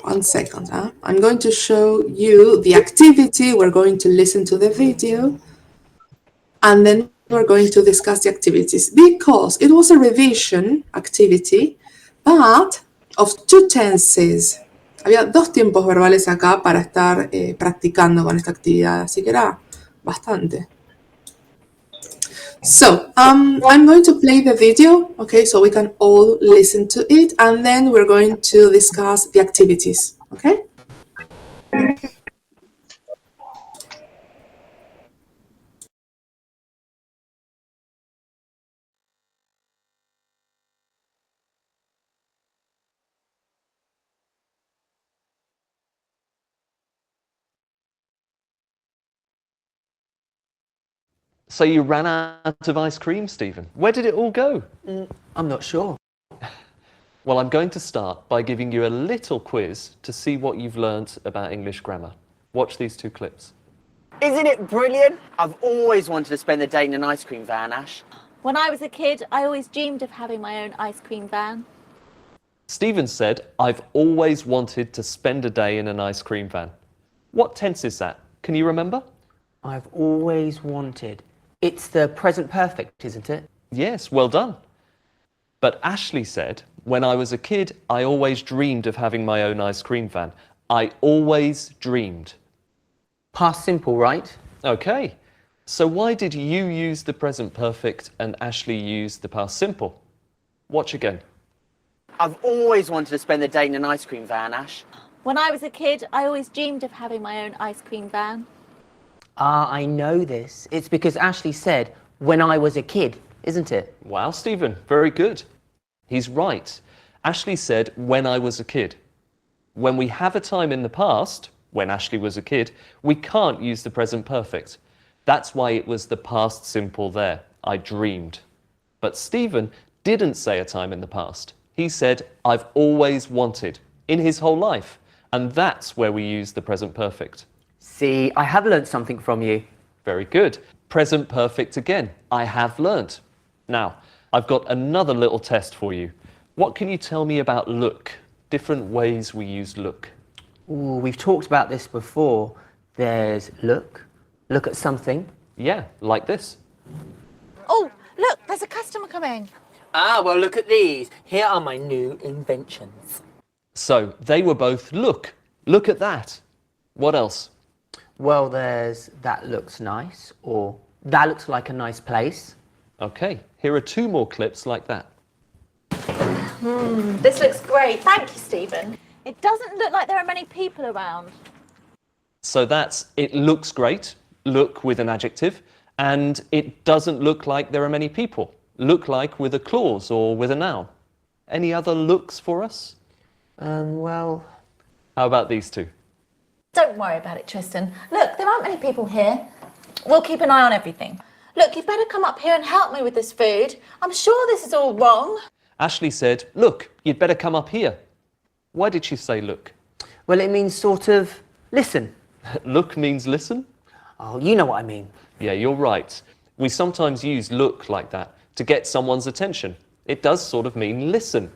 1 second. I'm going to show you the activity. We're going to listen to the video, and then we're going to discuss the activities, because it was a revision activity, but of 2 tenses. Había 2 tiempos verbales acá para estar practicando con esta actividad, así que era bastante. So, I'm going to play the video, okay, so we can all listen to it, and then we're going to discuss the activities, okay? So you ran out of ice cream, Stephen. Where did it all go? I'm not sure. Well, I'm going to start by giving you a little quiz to see what you've learnt about English grammar. Watch these 2 clips. Isn't it brilliant? I've always wanted to spend the day in an ice cream van, Ash. When I was a kid, I always dreamed of having my own ice cream van. Stephen said, I've always wanted to spend a day in an ice cream van. What tense is that? Can you remember? I've always wanted. It's the present perfect, isn't it? Yes, well done. But Ashley said, when I was a kid, I always dreamed of having my own ice cream van. I always dreamed. Past simple, right? Okay. So why did you use the present perfect and Ashley use the past simple? Watch again. I've always wanted to spend the day in an ice cream van, Ash. When I was a kid, I always dreamed of having my own ice cream van. I know this. It's because Ashley said, when I was a kid, isn't it? Wow, Stephen, very good. He's right. Ashley said, when I was a kid. When we have a time in the past, when Ashley was a kid, we can't use the present perfect. That's why it was the past simple there. I dreamed. But Stephen didn't say a time in the past. He said, I've always wanted, in his whole life. And that's where we use the present perfect. See, I have learnt something from you. Very good. Present perfect again. I have learnt. Now, I've got another little test for you. What can you tell me about look? Different ways we use look. Ooh, we've talked about this before. There's look at something. Yeah, like this. Oh, look, there's a customer coming. Ah, well, look at these. Here are my new inventions. So, they were both look. Look at that. What else? Well, there's that looks nice, or that looks like a nice place. Okay, here are 2 more clips like that. This looks great. Thank you, Stephen. It doesn't look like there are many people around. So that's, it looks great, look with an adjective, and it doesn't look like there are many people. Look like with a clause or with a noun. Any other looks for us? Well... How about these 2? Don't worry about it, Tristan. Look, there aren't many people here. We'll keep an eye on everything. Look, you'd better come up here and help me with this food. I'm sure this is all wrong. Ashley said, look, you'd better come up here. Why did she say look? Well, it means sort of listen. Look means listen? Oh, you know what I mean. Yeah, you're right. We sometimes use look like that to get someone's attention. It does sort of mean listen.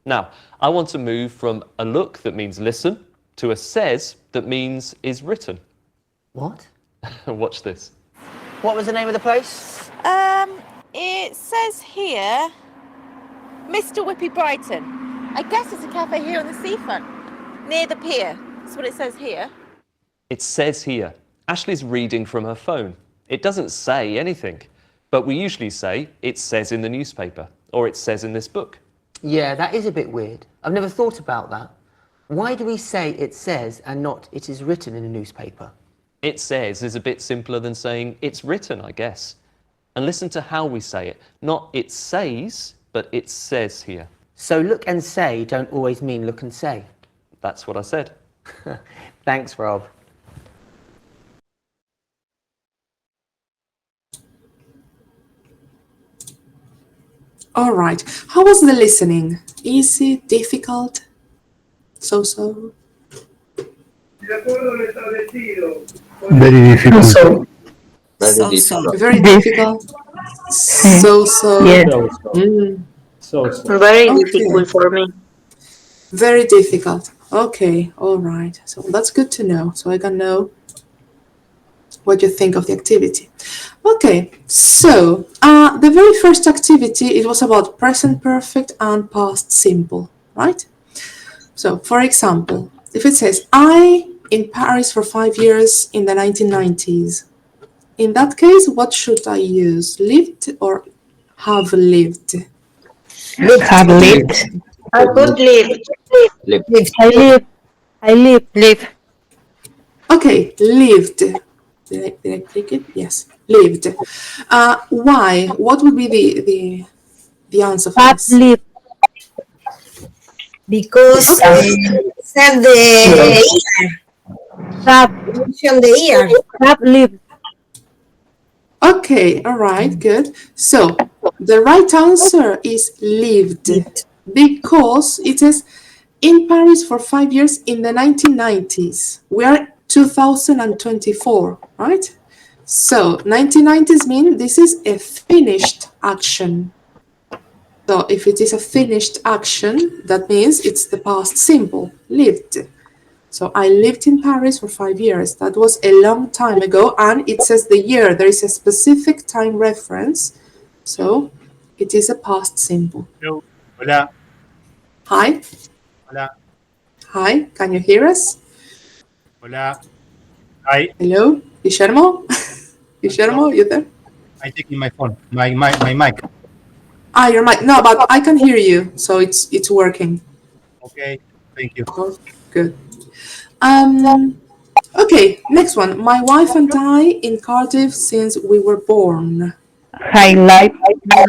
Now, I want to move from a look that means listen to a says that means is written. What? Watch this. What was the name of the place? It says here, Mr. Whippy Brighton. I guess it's a cafe here on the seafront, near the pier. That's what it says here. It says here. Ashley's reading from her phone. It doesn't say anything, but we usually say it says in the newspaper or it says in this book. Yeah, that is a bit weird. I've never thought about that. Why do we say it says and not it is written in a newspaper? It says is a bit simpler than saying it's written, I guess. And listen to how we say it. Not it says, but it says here. So look and say don't always mean look and say. That's what I said. Thanks, Rob. All right. How was the listening? Easy, difficult, so-so? Very difficult. So-so. Very difficult. So. Yes. So. Very Okay. difficult for me. Very difficult. Okay, all right. So that's good to know. So I can know what you think of the activity. Okay, so the very first activity, it was about present perfect and past simple, right? So for example, if it says, I in Paris for 5 years in the 1990s, in that case, what should I use? Lived or have lived? Have lived. I could live. I live. I live. Live. Okay, lived. Did I click it? Yes, lived. Why? What would be the answer for Have this? lived. Because said the Have. mention the year. Have lived. Okay, all right, good. So the right answer is lived because it says in Paris for 5 years in the 1990s. We are 2024, right? So 1990s mean this is a finished action. So if it is a finished action, that means it's the past simple, lived. So I lived in Paris for 5 years. That was a long time ago, and it says the year. There is a specific time reference. So it is a past simple. Hello. Hola. Hi. Hola. Hi. Can you hear us? Hola. Hi. Hello? Guillermo? Guillermo, you there? I'm taking my phone. My mic. Ah, your mic. No, but I can hear you, so it's working. Okay. Thank you. Oh, good. Okay, next one. My wife and I in Cardiff since we were born. Highlight.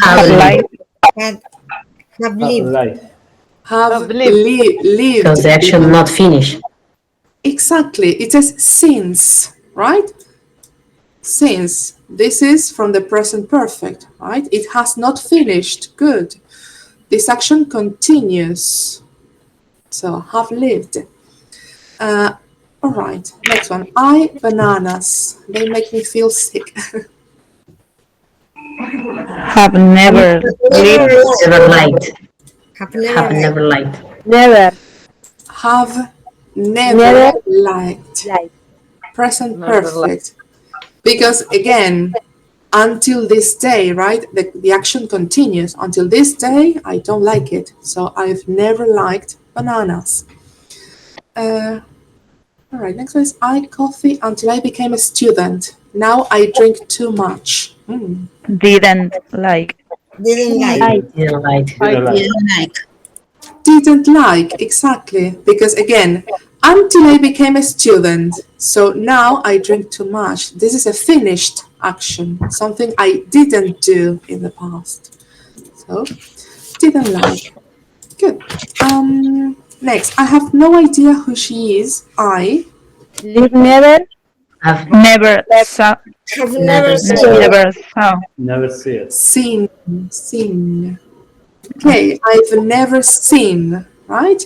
Have lived. Have lived. Have lived. lived. Because the action not finished. Exactly. It says since, right? Since. This is from the present perfect, right? It has not finished. Good. This action continues. So have lived. All right. Next one. I bananas. They make me feel sick. Have never lived. Never liked. Have Have never never liked. Never. Have never Never liked. liked. Present Never perfect. Because again, until this day, right? The action continues. Until this day, I don't like it. So I've never liked bananas. All right, next one is I coffee until I became a student. Now I drink too much. Didn't like. didn't like. Didn't like. Didn't like. Didn't like, exactly. Because again, until I became a student. So now I drink too much. This is a finished action, something I didn't do in the past. So, didn't like. Good. Next, I have no idea who she is. I Live never. Have Never saw. Have Never never seen. seen. Never saw. Never see it. seen. Okay, I've never seen, right?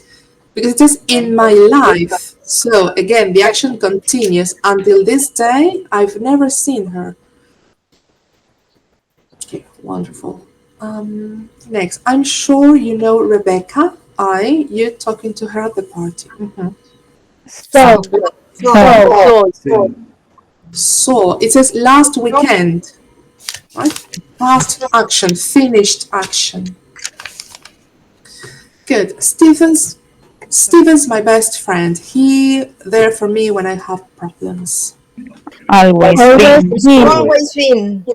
Because it is in my life. So again, the action continues. Until this day, I've never seen her. Okay, wonderful. Next, I'm sure you know Rebecca. You talking to her at the party. So. So it says last weekend, right? Past action, finished action. Good. Steven's my best friend. He there for me when I have problems. Always been. Always been.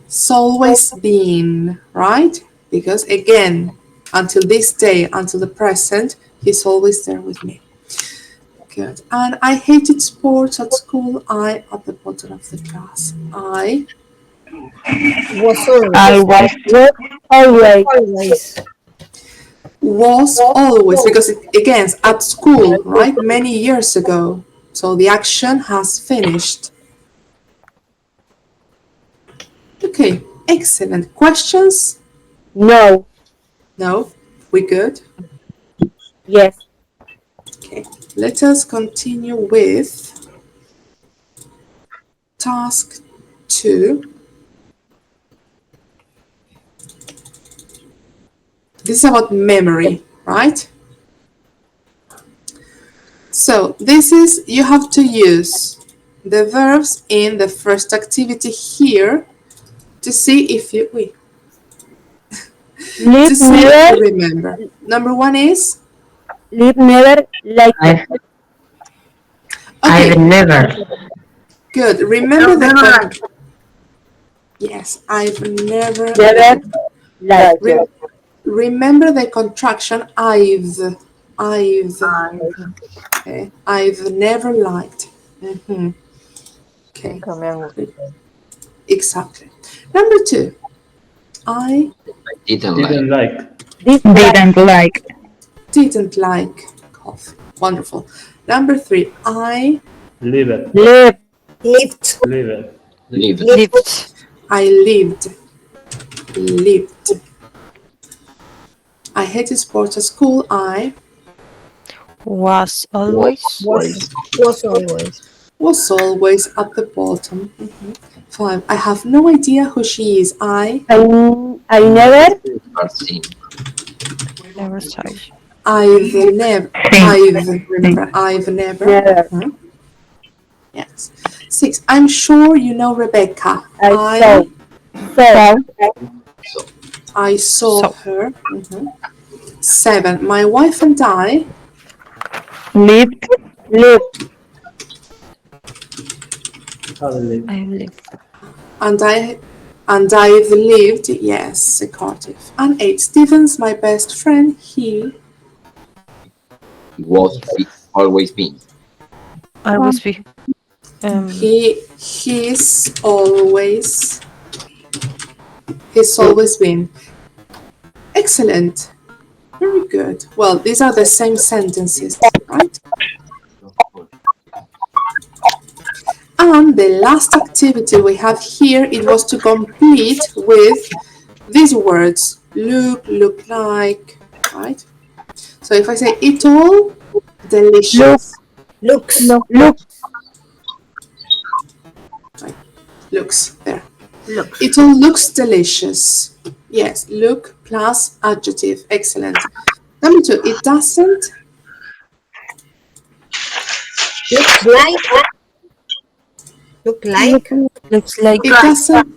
It's always been, right? Because again, until this day, until the present, he's always there with me. Good. And I hated sports at school. I at the bottom of the class. I Was always. Always. was always, because again, at school, right? Many years ago. So the action has finished. Okay, excellent. Questions? No. No? We good? Yes. Okay, let us continue with task 2. This is about memory, right? So this is, you have to use the verbs in the first activity here to see if you, to see if you remember. Number one is? Live never like it. I've never. Good. Remember the yes, I've never Like it. remember the contraction I've. Okay. I've never liked. Okay. Exactly. Number two. I Didn't like. Didn't like. didn't like coffee. Wonderful. Number three. I Leave it. Live. Lived. Leave it. Lived. I lived. I hated sports at school. I Was always. Was always. was always at the bottom. 5. I have no idea who she is. I never Never tried. I've never. Remember, I've never. Yes. 6. I'm sure you know Rebecca. I saw her. 7. My wife and I lived. I lived. and I've lived. Yes, Cardiff. And 8. Stephen's my best friend. He was always been. Always be. he's always been. Excellent. Very good. Well, these are the same sentences, right? And the last activity we have here, it was to complete with these words. Look like, right? So if I say it all delicious. Looks. Looks, there. It all looks delicious. Yes, look plus adjective. Excellent. Number 2, it doesn't. Looks like. Look like. Looks like. It doesn't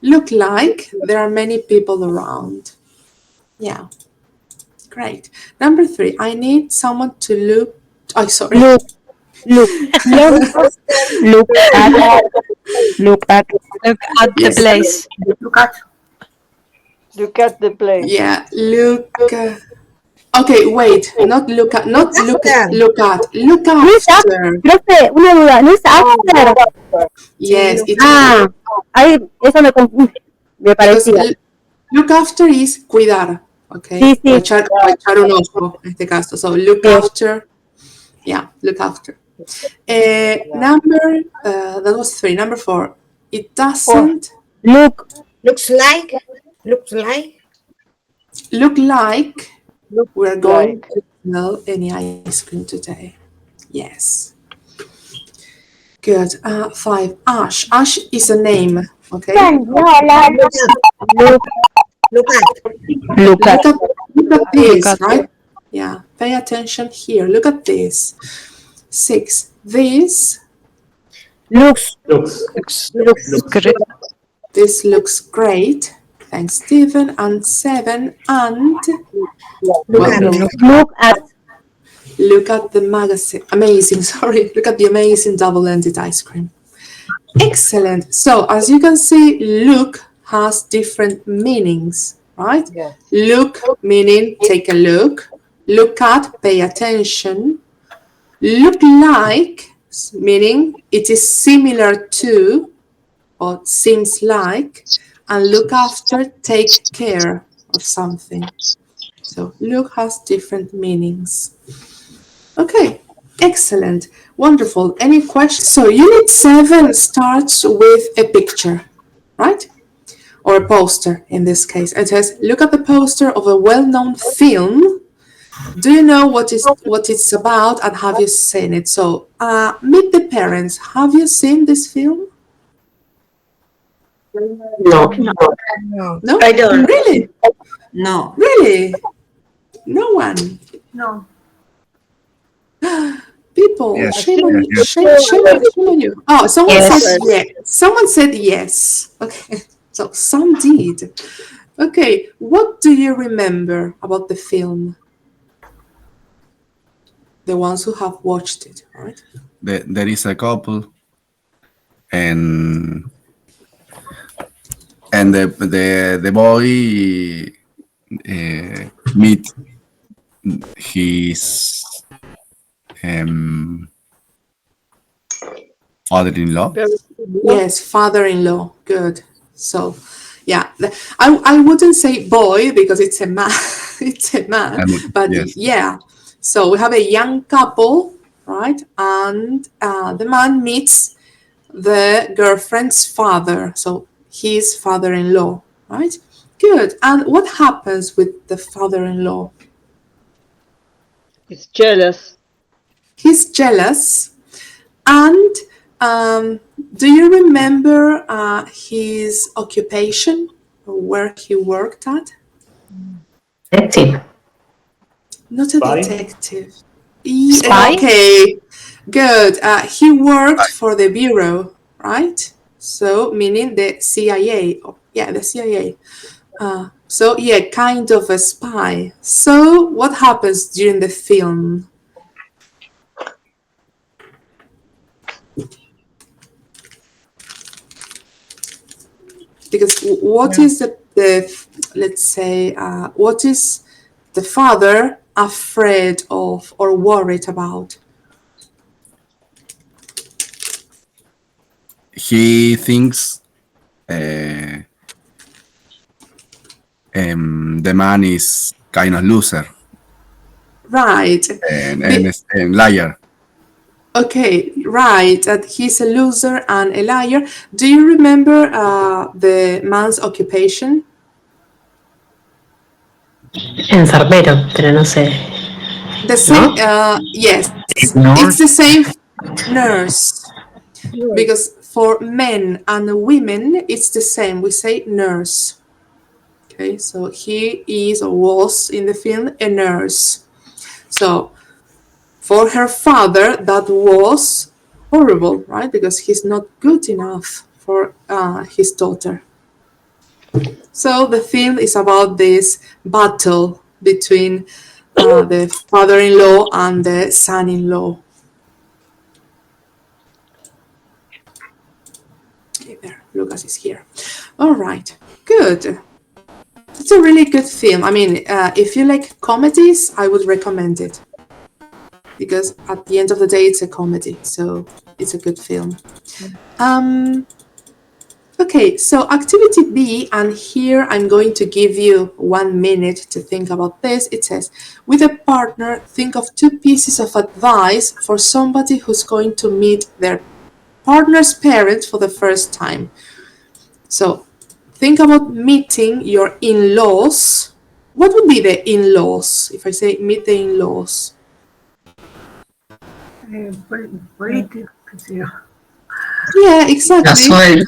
look like there are many people around. Yeah. Great. Number 3, I need someone to look. Oh, sorry. Look at the place. Look at the place. Yeah, look. Okay, wait. Not look at. Not look at. Look at. Look after. Profe, una duda, ¿no es after? Yes, it's Eso me confunde. Me parecía. Look after is cuidar. Okay. Sí, sí. O echar un ojo en este caso. So look after. Yeah, look after. That was 3. Number 4. It doesn't Looks like. look like we're going to smell any ice cream today. Yes. Good. 5. Ash. Ash is a name. Okay. Look at. Look at this, right? Yeah. Pay attention here. Look at this. 6. This. Looks. Great. This looks great. Thanks, Stephen. And 7. And look at the magazine. Amazing. Sorry. Look at the amazing double-ended ice cream. Excellent. So as you can see, look has different meanings, right? Yeah. Look meaning take a look. Look at, pay attention. Look like meaning it is similar to or seems like. And look after, take care of something. So look has different meanings. Okay, excellent, wonderful. Any questions? So unit 7 starts with a picture, right? Or a poster in this case. It says, look at the poster of a well-known film. Do you know what it's about and have you seen it? So meet the parents. Have you seen this film? No. No? I don't. Really? No. Really? No one? No. People, Yes. shame on you. Yes. Shame on you. Oh, someone Yes. said yes. Someone said yes. Okay. So some did. Okay. What do you remember about the film? The ones who have watched it, right? There is a couple, and the boy meet his father-in-law. Yes, father-in-law. Good. So, yeah, I wouldn't say boy because it's a man. It's a man, but Yes. yeah. So we have a young couple, right? And the man meets the girlfriend's father. So his father-in-law, right? Good. And what happens with the father-in-law? He's jealous. He's jealous. And do you remember his occupation, or where he worked at? Detective. Not a Spy? detective. Spy? Okay, good. He worked for the bureau, right? So meaning the CIA. Oh, yeah, the CIA. So yeah, kind of a spy. So what happens during the film? Because what is the let's say, what is the father afraid of or worried about? He thinks the man is kind of loser Right. and liar. Okay, right. That he's a loser and a liar. Do you remember the man's occupation? Enfermero, pero no sé. The same. No? Yes, Nurse. it's the same. Nurse. Because for men and women, it's the same. We say nurse. Okay, so he is or was in the film a nurse. So for her father, that was horrible, right? Because he's not good enough for his daughter. So the film is about this battle between the father-in-law and the son-in-law. Okay, there, Lucas is here. All right, good. It's a really good film. I mean, if you like comedies, I would recommend it. Because at the end of the day, it's a comedy, so it's a good film. Okay, so activity B, and here I'm going to give you 1 minute to think about this. It says, with a partner, think of 2 pieces of advice for somebody who's going to meet their partner's parents for the first time. So think about meeting your in-laws. What would be the in-laws if I say meet the in-laws? Yeah, exactly.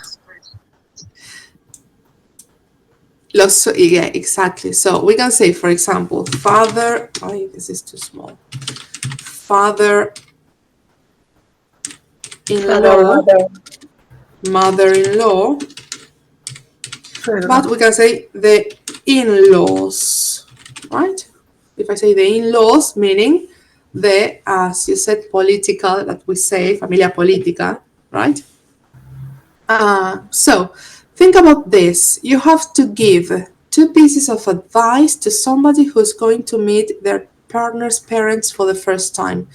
Yeah, exactly. So we can say, for example, father. Oh, this is too small. Father-in-law, mother-in-law. But we can say the in-laws, right? If I say the in-laws, meaning the, as you said, political, that we say, familia politica, right? So think about this. You have to give 2 pieces of advice to somebody who's going to meet their partner's parents for the first time.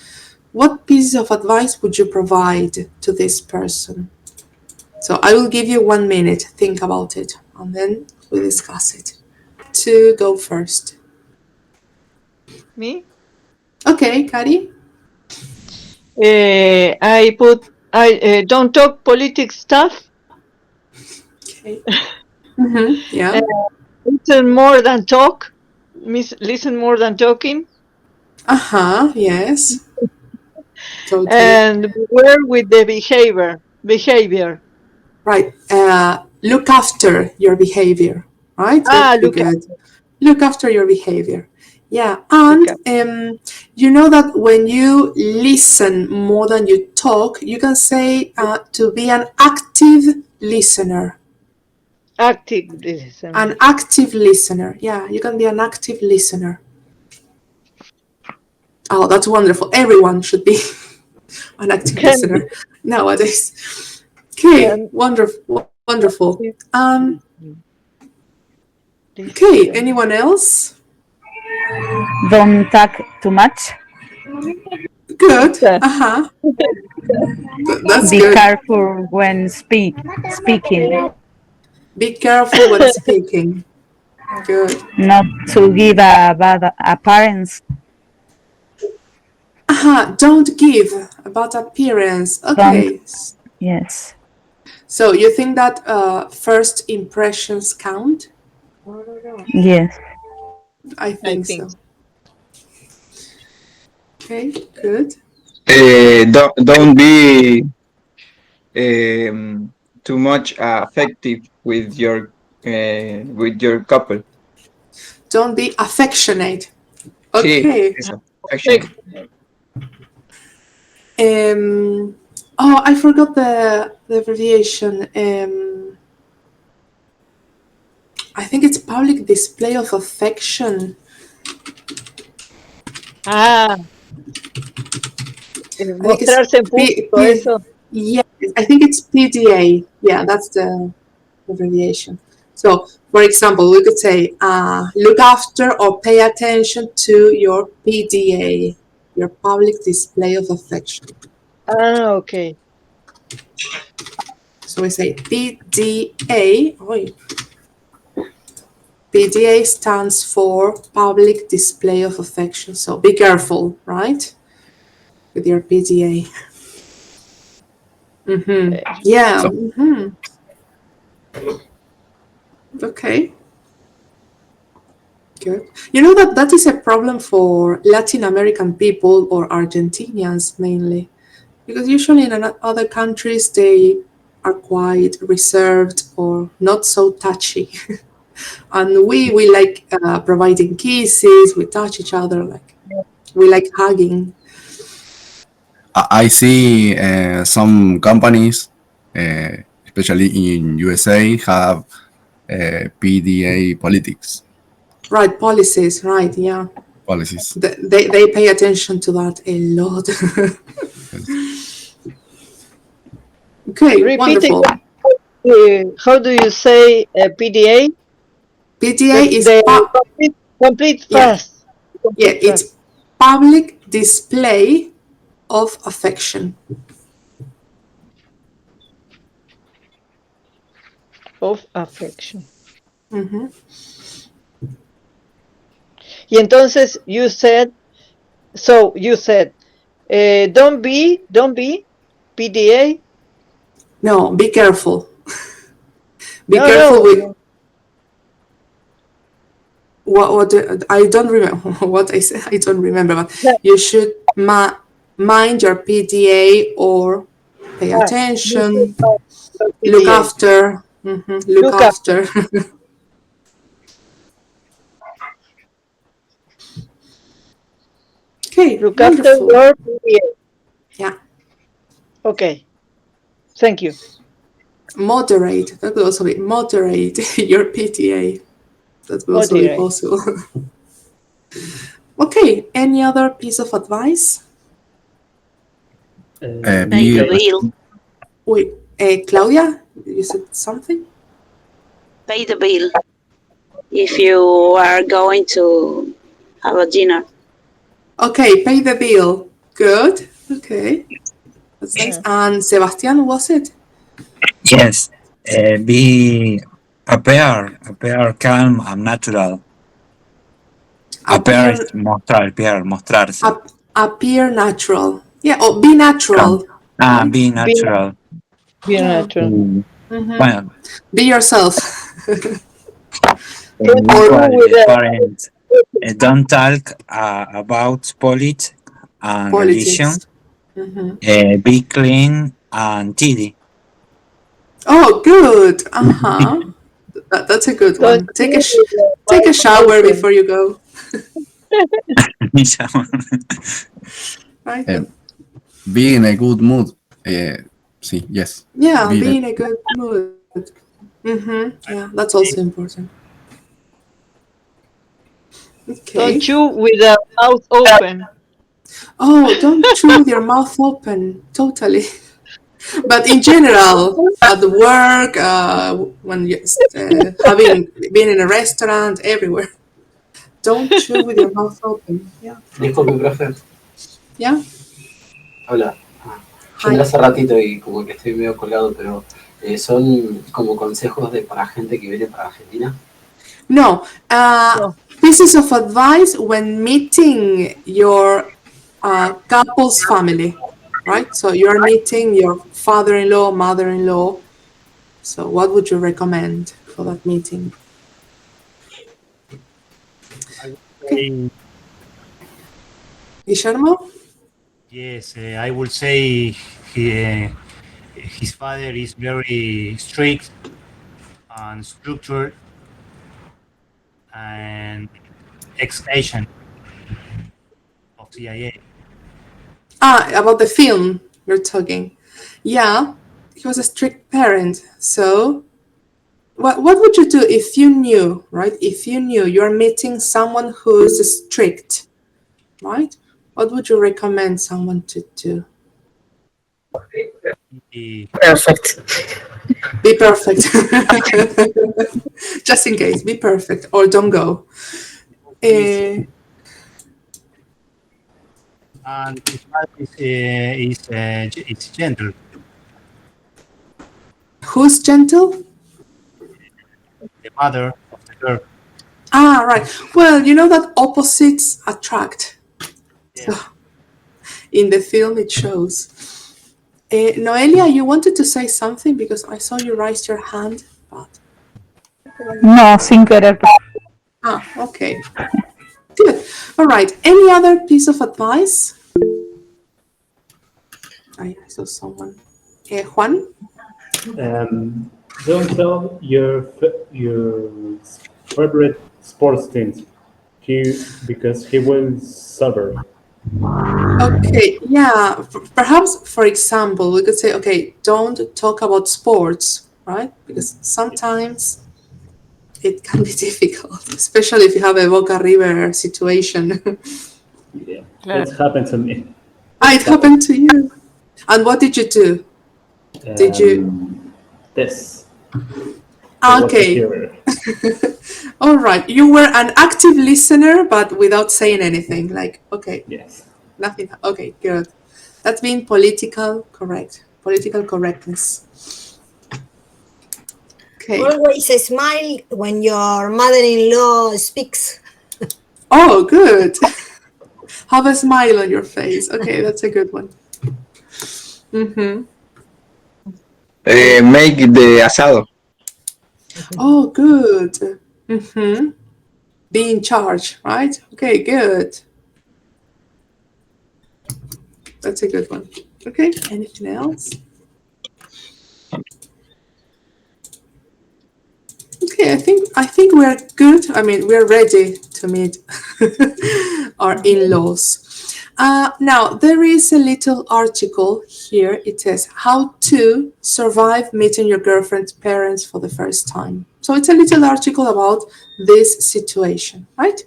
What pieces of advice would you provide to this person? So I will give you 1 minute. Think about it, and then we discuss it. To go first. Me? Okay, Kari? I don't talk politics stuff. Okay. Yeah. Listen more than talk. Listen more than talking. Yes. Totally. And beware with the behavior. Right. look after your behavior, right? Look at. Look after your behavior. Yeah, and you know that when you listen more than you talk, you can say to be an active listener. Active listener. An active listener. Yeah, you can be an active listener. Oh, that's wonderful. Everyone should be an active listener nowadays. Okay, wonderful, wonderful. Okay, anyone else? Don't talk too much. Good. That's Be good. careful when speaking. Be careful when speaking. Good. Not to give a bad appearance. Don't give a bad appearance. Okay. Don't, yes. So you think that first impressions count? Yes. I think so. Okay, good. Don't be too much affective with your couple. Don't be affectionate. Okay. Affectionate. Oh, I forgot the abbreviation. I think it's public display of affection. Mostrarse en público, eso. Yeah, I think it's PDA. Yeah, that's the abbreviation. So, for example, we could say, look after or pay attention to your PDA, your public display of affection. Okay. So we say PDA. PDA stands for public display of affection. So be careful, right? With your PDA. Yeah. Okay. Good. You know that is a problem for Latin American people or Argentinians mainly, because usually in other countries they are quite reserved or not so touchy. And we like providing kisses, we touch each other, like we like hugging. I see some companies, especially in USA, have PDA politics. Right, policies, right, yeah. Policies. They pay attention to that a lot. Okay, Repeat wonderful. Again. How do you say PDA? PDA is complete fast. Yeah, it's public display of affection. Of affection. Y entonces you said, don't be PDA. No, be careful. Be careful with what I don't remember what I said. I don't remember, but you should mind your PDA or pay attention, look after, look after. Okay, look wonderful. after your PDA. Yeah. Okay. Thank you. Moderate. That could also be moderate your PTA. That could also be possible. Okay. Any other piece of advice? Pay the bill. Wait, Claudia, you said something? Pay the bill if you are going to have a dinner. Okay, pay the bill. Good. Okay. That's nice. And Sebastian, was it? Yes. Be appear calm and natural. Appear is mostrar, mostrarse. Appear natural. Yeah, or be natural. Right? Be natural. Be natural. Well, be yourself. Parents, don't talk about politics and religion. Be clean and tidy. Oh, good. That's a good one. Take a shower before you go. Right. Be in a good mood. Sí, yes. Yeah, Be be in a good mood. Yeah, that's also important. Okay. Don't chew with the mouth open. Oh, don't chew with your mouth open. Totally. But in general, at work, when you having been in a restaurant, everywhere, don't chew with your mouth open. Yeah. Disculpe, profe. Yeah. Hola. Yo entré hace ratito y como que estoy medio colgado, pero son como consejos para gente que viene para Argentina. No. Pieces of advice when meeting your couple's family, right? So you're meeting your father-in-law, mother-in-law. So what would you recommend for that meeting? Okay. Guillermo? Yes, I would say his father is very strict and structured and ex-agent of CIA. About the film you're talking. Yeah, he was a strict parent. So what would you do if you knew, right? If you knew you're meeting someone who's strict, right? What would you recommend someone to do? Perfect. Be perfect. Just in case, be perfect or don't go. And his father is gentle. Who's gentle? The mother of the girl. Right. Well, you know that opposites attract. So in the film it shows. Noelia, you wanted to say something because I saw you raise your hand. But... No, sin querer. Okay. Good. All right. Any other piece of advice? I saw someone. Juan? Don't tell your favorite sports teams because he will suffer. Okay, yeah. Perhaps, for example, we could say, okay, don't talk about sports, right? Because sometimes it can be difficult, especially if you have a Boca River situation. Yeah, it's happened to me. It happened to you. And what did you do? Did you? This. Okay. All right. You were an active listener, but without saying anything. Like, okay. Yes. Nothing. Okay, good. That's being political correct. Political correctness. Okay. Always smile when your mother-in-law speaks. Oh, good. Have a smile on your face. Okay, that's a good one. Make the asado. Oh, good. Be in charge, right? Okay, good. That's a good one. Okay, anything else? Okay, I think we're good. I mean, we're ready to meet our in-laws. Now, there is a little article here. It says how to survive meeting your girlfriend's parents for the first time. So it's a little article about this situation, right?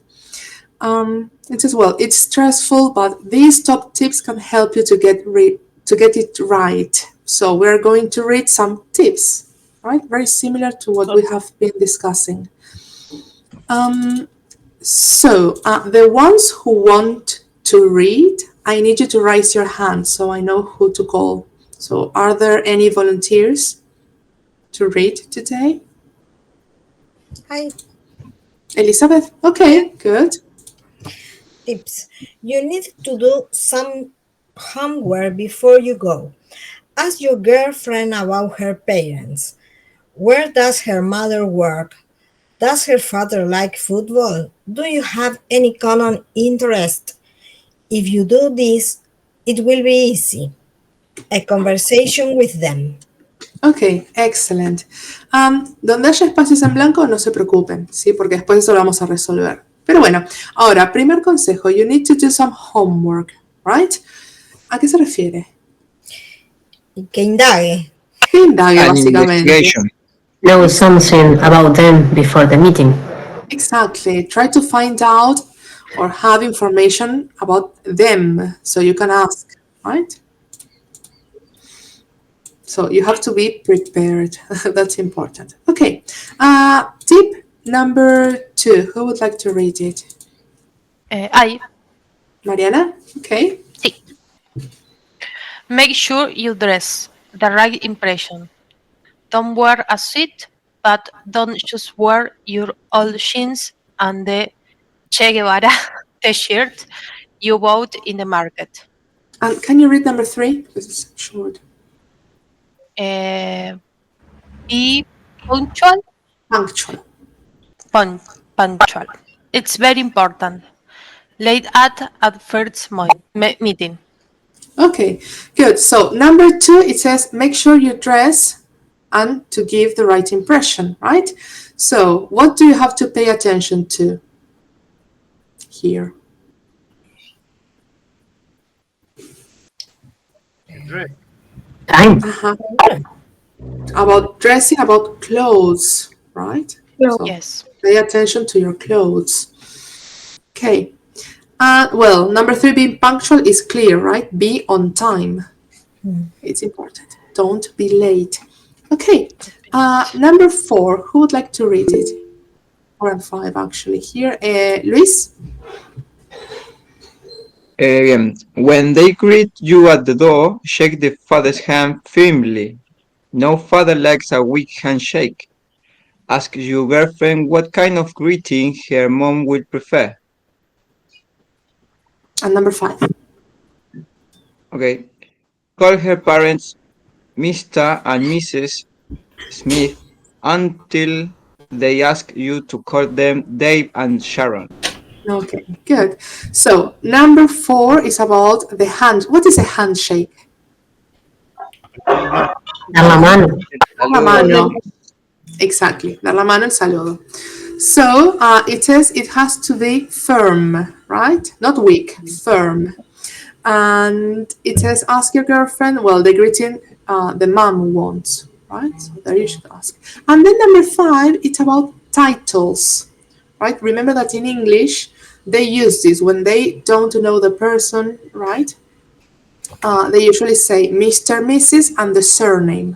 It says, well, it's stressful, but these top tips can help you to get it right. So we're going to read some tips, right? Very similar to what we have been discussing. So the ones who want to read, I need you to raise your hand so I know who to call. So are there any volunteers to read today? Hi. Elizabeth? Okay, good. Tips. You need to do some homework before you go. Ask your girlfriend about her parents. Where does her mother work? Does her father like football? Do you have any common interest? If you do this, it will be easy. A conversation with them. Ok, excelente. Donde haya espacios en blanco, no se preocupen, ¿sí? Porque después eso lo vamos a resolver. Pero bueno, ahora, primer consejo, you need to do some homework, right? ¿A qué se refiere? Que indague. Que indague, An básicamente. investigation. Know something about them before the meeting. Exactly. Try to find out or have information about them so you can ask, right? So you have to be prepared. That's important. Okay. Tip number 2. Who would like to read it? I. Mariana? Okay. Sí. Make sure you dress the right impression. Don't wear a suit, but don't just wear your old jeans and the Che Guevara t-shirt you bought in the market. And can you read number 3? Because it's short. Be punctual. Punctual. Punctual. It's very important. Late at first meeting. Okay, good. So number 2, it says make sure you dress and to give the right impression, right? So what do you have to pay attention to here? Time. About dressing, about clothes, right? So yes. Pay attention to your clothes. Okay. Well, number 3, being punctual is clear, right? Be on time. It's important. Don't be late. Okay. Number 4, who would like to read it? 4 and 5 actually here. Luis? When they greet you at the door, shake the father's hand firmly. No father likes a weak handshake. Ask your girlfriend what kind of greeting her mom would prefer. And number 5. Okay. Call her parents Mr. and Mrs. Smith until they ask you to call them Dave and Sharon. Okay, good. So number 4 is about the hand. What is a handshake? Dar la mano. Dar la mano. Exactly. Dar la mano, el saludo. So it says it has to be firm, right? Not weak, firm. And it says ask your girlfriend, well, the greeting the mom wants, right? So there you should ask. And then number 5, it's about titles, right? Remember that in English, they use this when they don't know the person, right? They usually say Mr., Mrs., and the surname.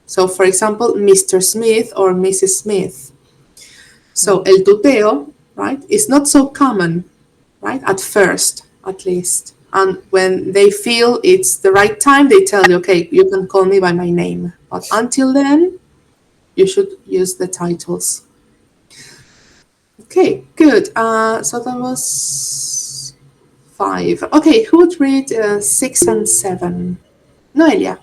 So, for example, Mr. Smith or Mrs. Smith. So, el tuteo, right, is not so common, right, at first, at least. And when they feel it's the right time, they tell you, okay, you can call me by my name. But until then, you should use the titles. Okay, good. So that was 5. Okay, who would read 6 and 7? Noelia.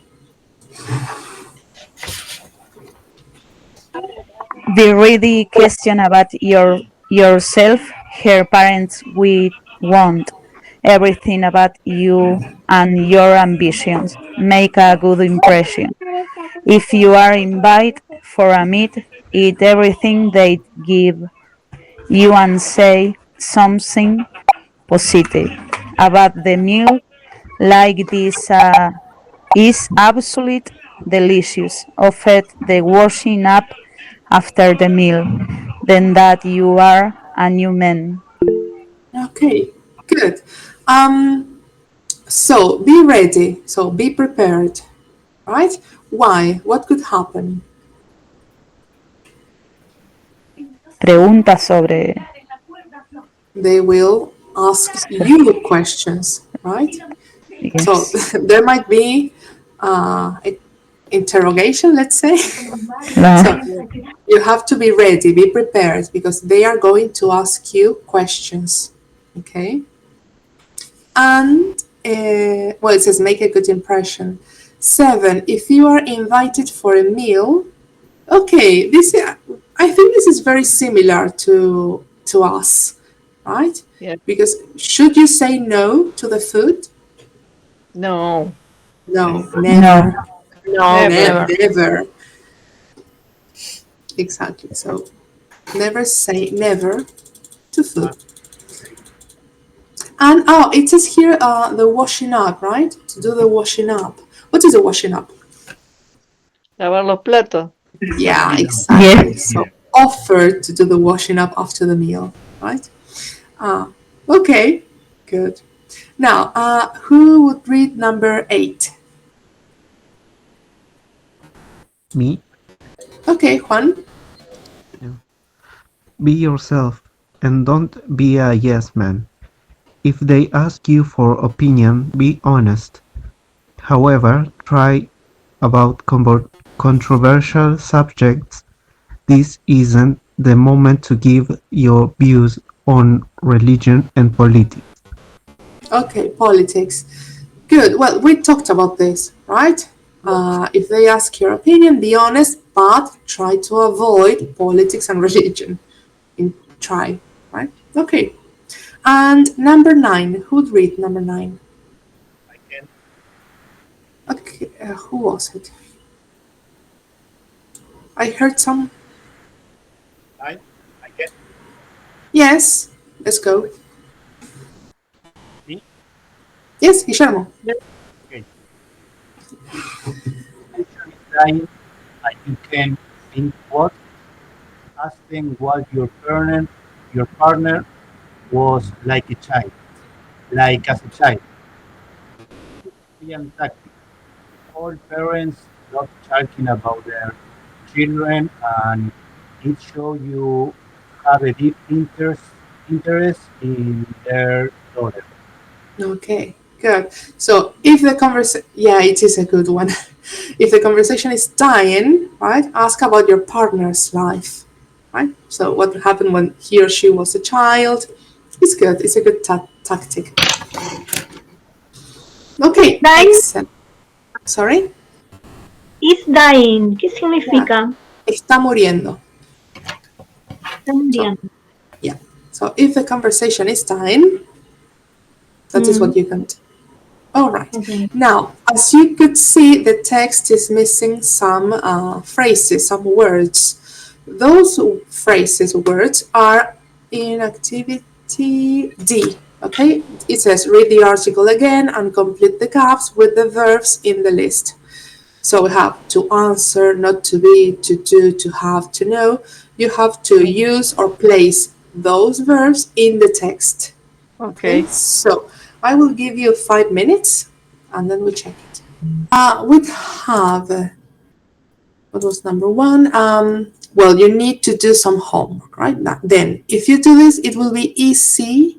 The ready question about yourself. Her parents will want everything about you and your ambitions. Make a good impression. If you are invited for a meet, eat everything they give you and say something positive about the meal, like this is absolute delicious. Offer the washing up after the meal, then that you are a new man. Okay, good. So be ready. So be prepared, right? Why? What could happen? Preguntas sobre. They will ask you questions, right? Yes. So there might be interrogation, let's say. So you have to be ready, be prepared, because they are going to ask you questions, okay? And, well, it says make a good impression. 7, if you are invited for a meal, okay, I think this is very similar to us, right? Yeah. Because should you say no to the food? No. No, never. No, never. Never. Exactly. So never say never to food. And it says here the washing up, right? To do the washing up. What is the washing up? Lavar los platos. Yeah, exactly. So offer to do the washing up after the meal, right? Okay, good. Now, who would read number 8? Me? Okay, Juan. Be yourself and don't be a yes man. If they ask you for opinion, be honest. However, try about controversial subjects. This isn't the moment to give your views on religion and politics. Okay, politics. Good. Well, we talked about this, right? If they ask your opinion, be honest, but try to avoid politics and religion. Try, right? Okay. And number 9. Who'd read number 9? I can. Okay, who was it? I heard some. I can. Yes, let's go. Me? Yes, Guillermo. Okay. Dying, and you can think what? Asking what your partner was like a child, like as a child. Korean tactic. All parents love talking about their children, and it shows you have a deep interest in their daughter. Okay, good. So if the conversation, yeah, it is a good one. If the conversation is dying, right, ask about your partner's life, right? So what happened when he or she was a child? It's good. It's a good tactic. Okay, excellent. Sorry? Is dying. ¿Qué significa? Está muriendo. Está muriendo. Yeah. So if the conversation is dying, that is what you can do. All right. Okay. Now, as you could see, the text is missing some phrases, some words. Those phrases, words, are in activity D. Okay? It says read the article again and complete the gaps with the verbs in the list. So we have to answer, not to be, to do, to have, to know. You have to use or place those verbs in the text. Okay. So I will give you 5 minutes and then we check it. We have, what was number 1? Well, you need to do some homework, right? Then, if you do this, it will be easy.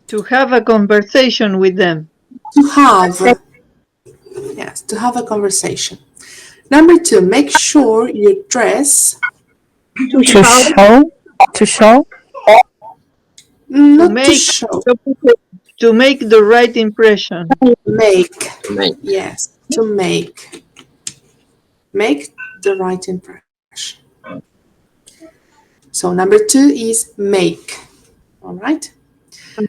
To have a conversation with them. To have, yes, to have a conversation. Number 2, make sure you dress. To show. To show. Not make, to show. To make the right impression. Make. Yes, to make. Make the right impression. So number 2 is make. All right.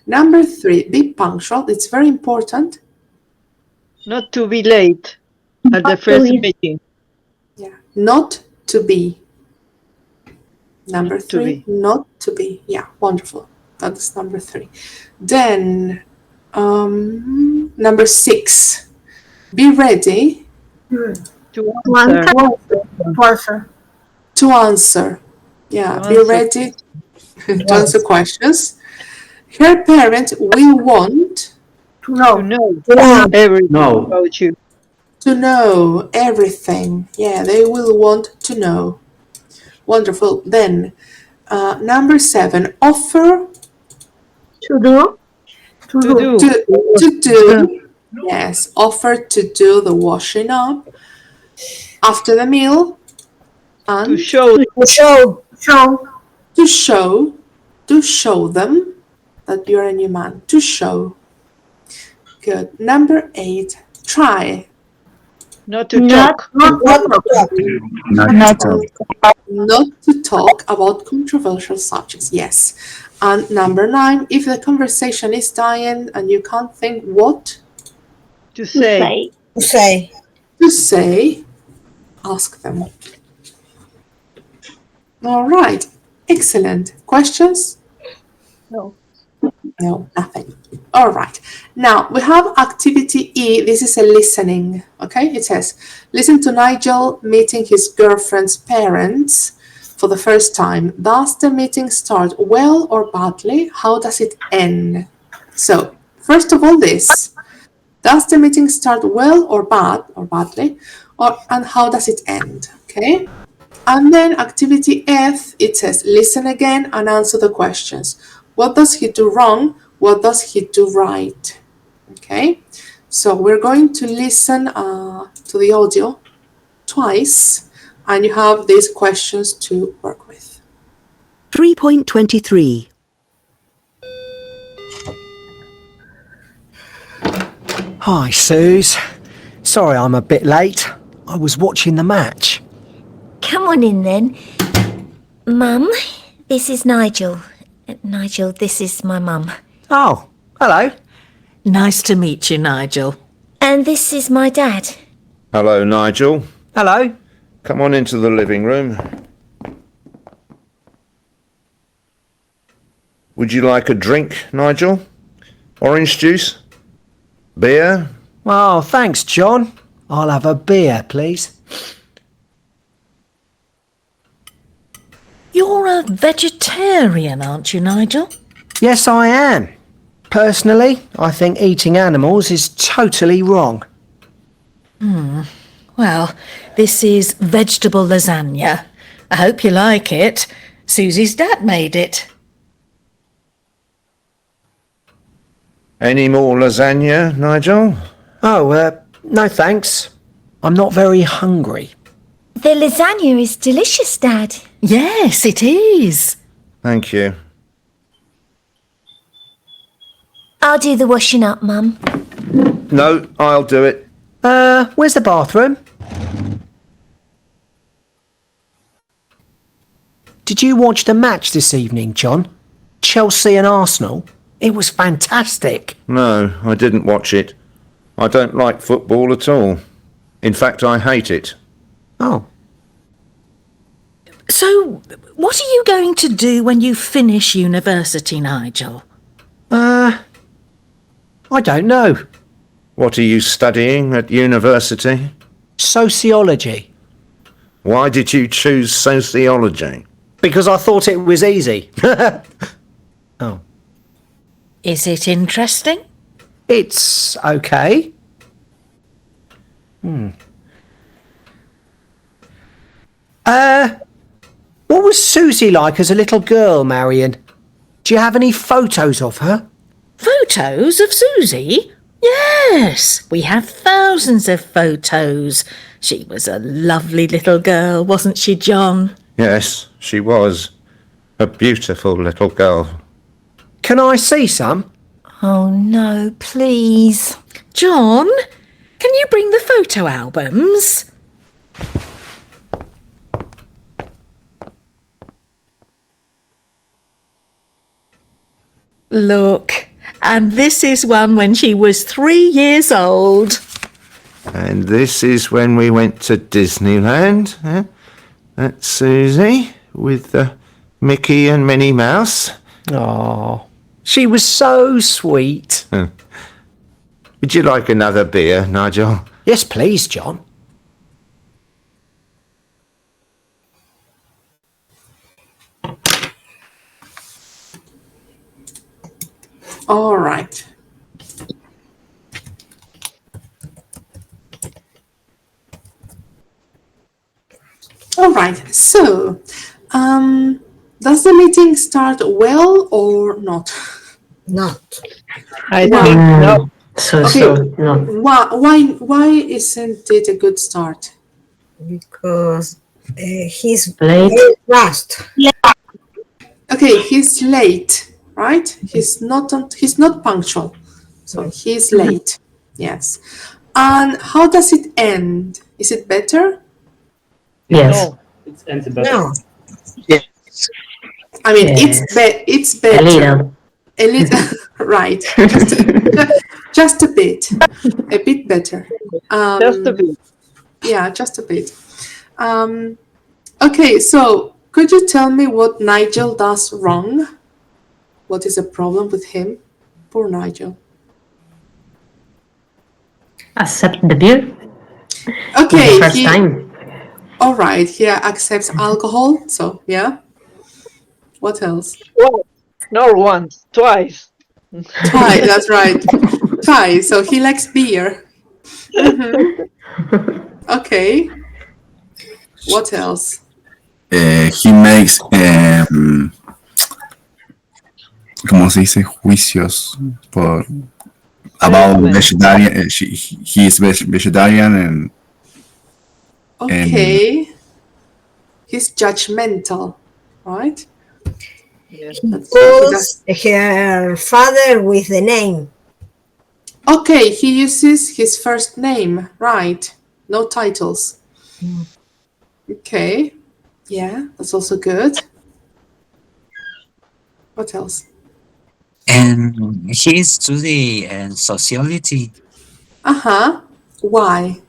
Number 3, be punctual. It's very important. Not to be late at the first meeting. Yeah, not to be. Number 3, not to be. Yeah, wonderful. That's number 3. Then number 6, be ready. To answer. To answer. Yeah, be ready to answer questions. Her parents will want to know everything about you. To know everything. Yeah, they will want to know. Wonderful. Then, number 7, offer. To do. To do. Yes, offer to do the washing up after the meal. And to show. To show them that you're a new man. To show. Good. Number 8, try. Not to talk. Not to talk about controversial subjects. Yes. And number 9, if the conversation is dying and you can't think what to say. To say. To say. Ask them. All right. Excellent. Questions? No. No, nothing. All right. Now we have activity E. This is a listening. Okay. It says, listen to Nigel meeting his girlfriend's parents for the first time. Does the meeting start well or badly? How does it end? So, first of all, this. Does the meeting start well or badly? And how does it end? Okay. And then activity F, it says, listen again and answer the questions. What does he do wrong? What does he do right? Okay. So we're going to listen to the audio twice, and you have these questions to work with. 3.23. Hi, Suze. Sorry I'm a bit late. I was watching the match. Come on in then. Mum, this is Nigel. Nigel, this is my mum. Oh, hello. Nice to meet you, Nigel. And this is my dad. Hello, Nigel. Hello. Come on into the living room. Would you like a drink, Nigel? Orange juice? Beer? Oh, thanks, John. I'll have a beer, please. You're a vegetarian, aren't you, Nigel? Yes, I am. Personally, I think eating animals is totally wrong. Well, this is vegetable lasagna. I hope you like it. Susie's dad made it. Any more lasagna, Nigel? Oh, no thanks. I'm not very hungry. The lasagna is delicious, Dad. Yes, it is. Thank you. I'll do the washing up, Mum. No, I'll do it. Where's the bathroom? Did you watch the match this evening, John? Chelsea and Arsenal? It was fantastic. No, I didn't watch it. I don't like football at all. In fact, I hate it. Oh. So, what are you going to do when you finish university, Nigel? I don't know. What are you studying at university? Sociology. Why did you choose sociology? Because I thought it was easy. Oh. Is it interesting? It's okay. What was Susie like as a little girl, Marion? Do you have any photos of her? Photos of Susie? Yes, we have thousands of photos. She was a lovely little girl, wasn't she, John? Yes, she was. A beautiful little girl. Can I see some? Oh, no, please. John, can you bring the photo albums? Look, and this is one when she was 3 years old. And this is when we went to Disneyland. That's Susie with Mickey and Minnie Mouse. Oh, she was so sweet. Would you like another beer, Nigel? Yes, please, John. All right. All right. So, does the meeting start well or not? Not. I think no. No. Why isn't it a good start? Because he's Late. very fast. Okay, he's late, right? He's not punctual, so he's late. Yes. And how does it end? Is it better? Yes. No, it ends better. No. Yes. I mean, Yes. it's better. A little. Right. Just a bit better. Just a bit. Yeah, just a bit. Okay, so could you tell me what Nigel does wrong? What is a problem with him? Poor Nigel. Accept the beer. Okay, The first time. All right, he accepts alcohol. So yeah. What else? Well, not once, twice. Twice. That's right. Twice. So he likes beer. Okay. What else? He makes, ¿cómo se dice? Juicios por about vegetarian. He is vegetarian and. Okay. He's judgmental, right? Yes. He calls her father with the name. Okay, he uses his first name, right? No titles. Okay. Yeah, that's also good. What else? And he study sociology. Why?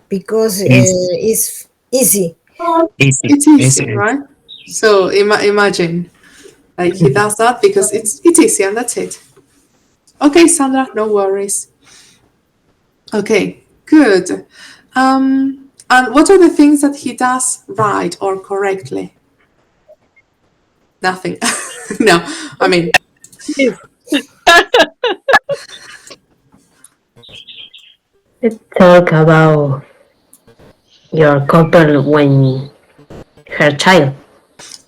Because It's it's easy. easy. It's easy, right? So imagine, like he does that because it's easy and that's it. Okay, Sandra, no worries. Okay, good. And what are the things that he does right or correctly? Nothing. No, I mean. Talk about your couple when her child.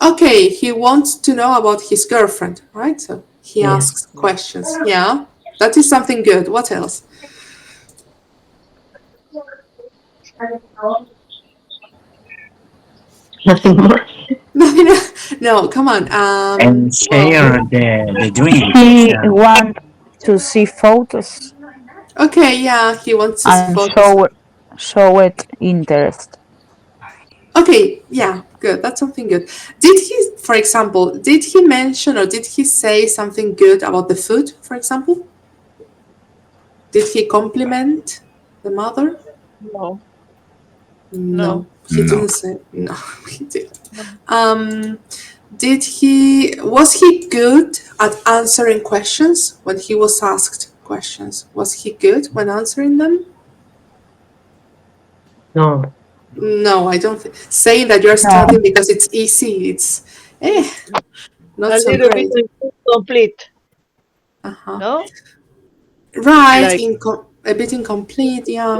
Okay, he wants to know about his girlfriend, right? So he asks questions. Yeah, that is something good. What else? Nothing more. No, come on. And share the dream. He wants to see photos Okay, yeah, he wants to see and photos. show it interest. Okay, yeah, good. That's something good. Did he, for example, did he mention or did he say something good about the food, for example? Did he compliment the mother? No. No, he didn't say. No, he didn't. Was he good at answering questions when he was asked questions? Was he good when answering them? No. No, I don't think. Saying that you're studying because it's easy, it's not A so little great. bit incomplete. No? Right, Like- a bit incomplete, yeah.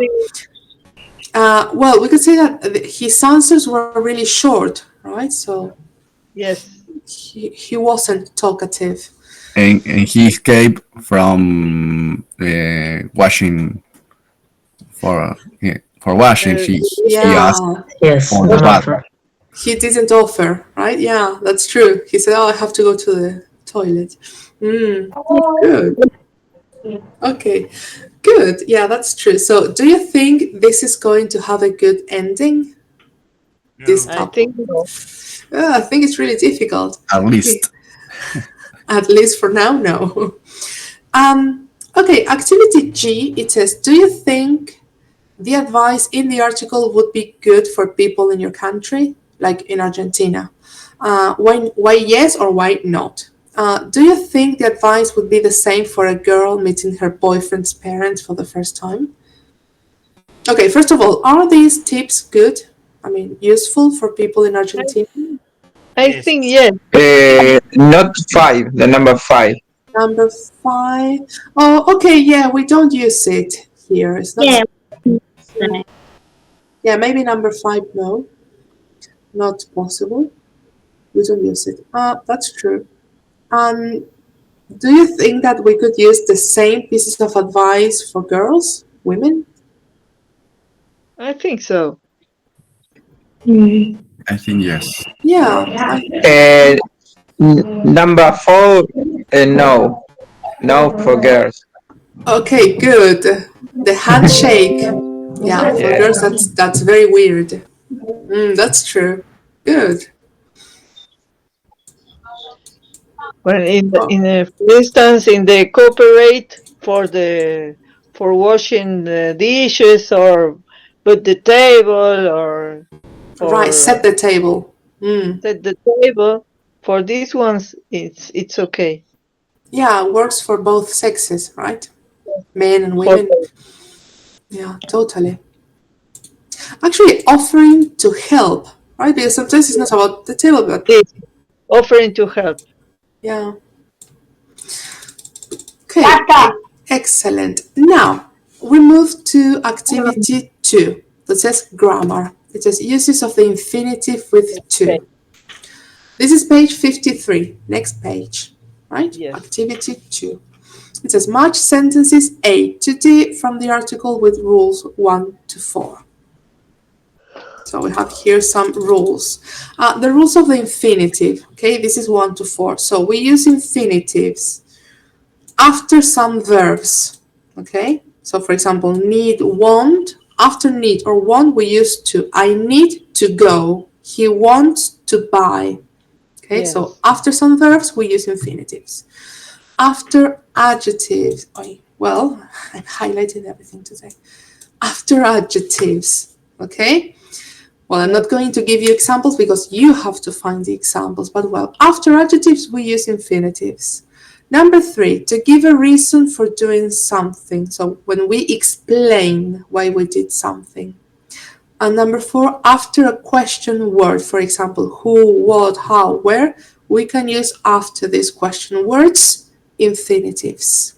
Well, we could say that his answers were really short, right? So yes, he wasn't talkative. And he escaped from washing for washing. He asked for the bath. He didn't offer, right? Yeah, that's true. He said, "Oh, I have to go to the toilet." Good. Okay, good. Yeah, that's true. So, do you think this is going to have a good ending? This couple? I think so. I think it's really difficult. At least. At least for now, no. Okay, activity G, it says, do you think the advice in the article would be good for people in your country, like in Argentina? Why yes or why not? Do you think the advice would be the same for a girl meeting her boyfriend's parents for the first time? Okay, first of all, are these tips good? I mean, useful for people in Argentina? I think yes. Not 5, the number 5. Number 5. Oh, okay, yeah, we don't use it here. It's not. Yeah, maybe number 5, no. Not possible. We don't use it. That's true. Do you think that we could use the same pieces of advice for girls, women? I think so. I think yes. Yeah. Number 4, no. No for girls. Okay, good. The handshake. Yeah, for Yeah. girls, that's very weird. That's true. Good. Well, for instance, in the cooperate for washing the dishes or put the table or Right, set the table. set the table. For these ones, it's okay. Yeah, works for both sexes, right? Men and For women. Yeah, totally. Actually, offering to help, right? Because sometimes it's not about the table, but offering to help. Yeah. Okay. Excellent. Now we move to activity 2 that says grammar. It says uses of the infinitive with to. This is page 53. Next page, right? Yes. Activity 2. It says match sentences A to D from the article with rules 1 to 4. So we have here some rules. The rules of the infinitive, okay, this is 1 to 4. So we use infinitives after some verbs, okay? So for example, need, want, after need or want, we use to. I need to go. He wants to buy. Okay, Yes. so after some verbs, we use infinitives. After adjectives, well, I'm highlighting everything today. After adjectives, okay? Well, I'm not going to give you examples because you have to find the examples, but well, after adjectives, we use infinitives. Number 3, to give a reason for doing something. So when we explain why we did something. And number 4, after a question word, for example, who, what, how, where, we can use after these question words infinitives.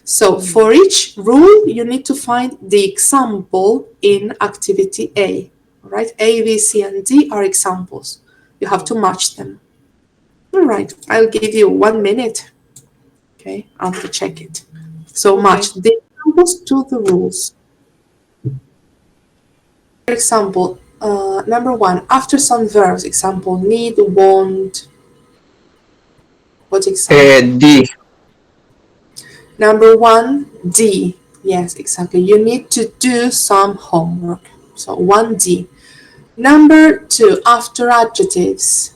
So for each rule, you need to find the example in activity A. All right, A, B, C, and D are examples. You have to match them. All right, I'll give you 1 minute. Okay, I'll have to check it. So match the examples to the rules. For example, number 1, after some verbs, example, need, want. What example? D. Number 1, D. Yes, exactly. You need to do some homework. So 1D. Number 2, after adjectives.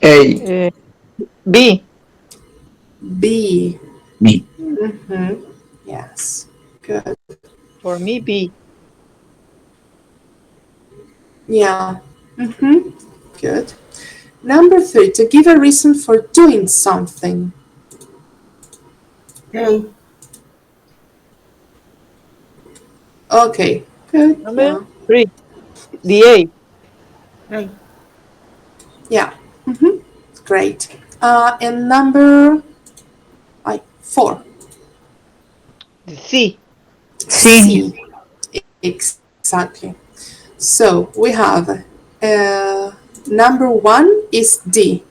A. B. B. Me. Yes, good. For me, B. Yeah. Good. Number 3, to give a reason for doing something. Okay, good. Number 3. The A. Yeah. Great. And number 4. The C. C. Exactly. So we have number 1 is D.